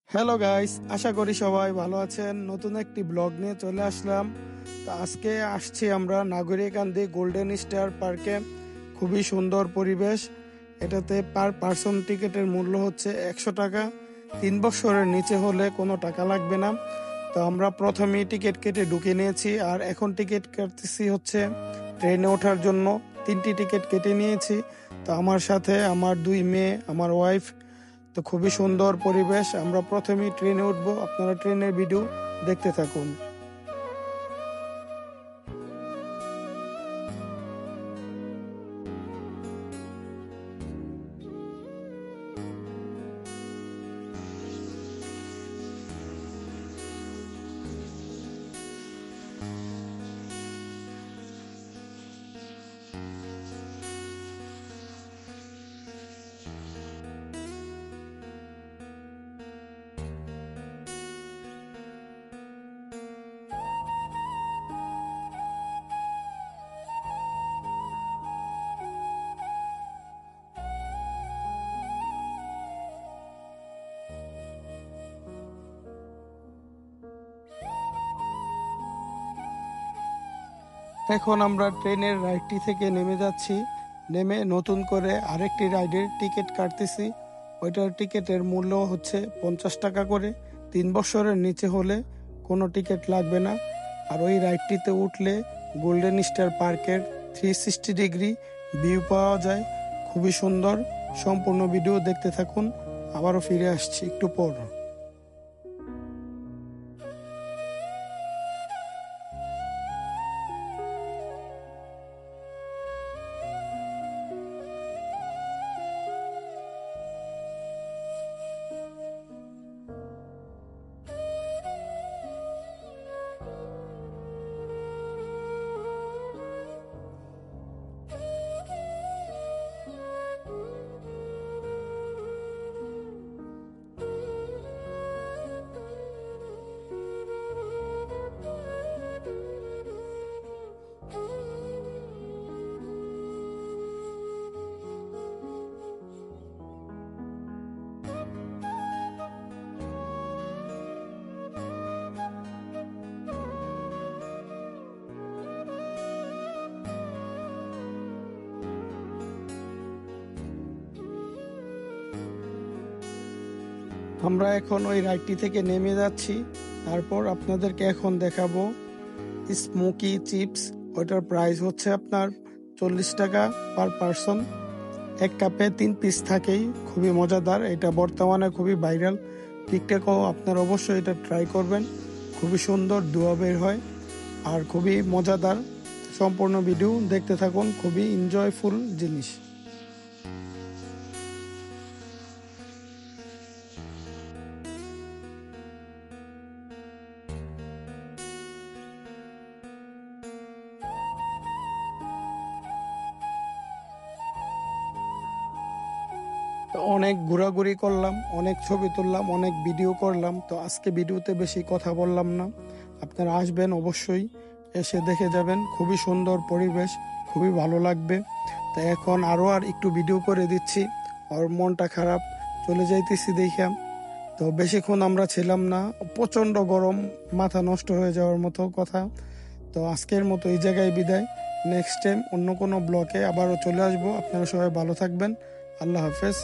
Hello guys, আশা করি সবাই ভালো আছেন। নতুন একটি ব্লগ নিয়ে চলে আসলাম। তো আজকে আসছি আমরা নাগরিকান্দি গোল্ডেন স্টার পার্কে। খুবই সুন্দর পরিবেশ। এটাতে পার পার্সন টিকিটের মূল্য হচ্ছে 100 টাকা। 3 বছরের নিচে হলে কোনো টাকা লাগবে না। তো আমরা প্রথমেই টিকিট কেটে ঢুকে নিয়েছি, আর এখন টিকিট কাটতেছি হচ্ছে ট্রেনে ওঠার জন্য। 3টি টিকিট কেটে নিয়েছি। তো আমার সাথে আমার 2 মেয়ে, আমার ওয়াইফ। তো খুবই সুন্দর পরিবেশ। আমরা প্রথমেই ট্রেনে উঠবো, আপনারা ট্রেনের ভিডিও দেখতে থাকুন। এখন আমরা ট্রেনের রাইডটি থেকে নেমে যাচ্ছি। নেমে নতুন করে আরেকটি রাইডের টিকিট কাটতেছি। ওইটার টিকিটের মূল্য হচ্ছে 50 টাকা করে। 3 বছরের নিচে হলে কোনো টিকিট লাগবে না। আর ওই রাইডটিতে উঠলে গোল্ডেন স্টার পার্কের 360 ডিগ্রি ভিউ পাওয়া যায়। খুবই সুন্দর। সম্পূর্ণ ভিডিও দেখতে থাকুন। আবারও ফিরে আসছি একটু পর। আমরা এখন ওই রাইডটি থেকে নেমে যাচ্ছি। তারপর আপনাদেরকে এখন দেখাবো স্মোকি চিপস। ওইটার প্রাইস হচ্ছে আপনার 40 টাকা পার পার্সন। এক কাপে 3 পিস থাকেই। খুবই মজাদার। এটা বর্তমানে খুবই ভাইরাল। টিকটকেও আপনারা অবশ্যই এটা ট্রাই করবেন। খুবই সুন্দর ধোঁয়া বের হয় আর খুবই মজাদার। সম্পূর্ণ ভিডিও দেখতে থাকুন। খুবই এনজয়ফুল জিনিস। তো অনেক ঘোরাঘুরি করলাম, অনেক ছবি তুললাম, অনেক ভিডিও করলাম। তো আজকে ভিডিওতে বেশি কথা বললাম না। আপনারা আসবেন অবশ্যই, এসে দেখে যাবেন। খুবই সুন্দর পরিবেশ, খুবই ভালো লাগবে। তো এখন আর একটু ভিডিও করে দিচ্ছি। আর মনটা খারাপ, চলে যাইতেছি দেখাম। তো বেশিক্ষণ আমরা ছিলাম না। প্রচন্ড গরম, মাথা নষ্ট হয়ে যাওয়ার মতো কথা। তো আজকের মতো এই জায়গায় বিদায়। নেক্সট টাইম অন্য কোনো ব্লকে আবারও চলে আসবো। আপনারা সবাই ভালো থাকবেন। আল্লাহ হাফেজ।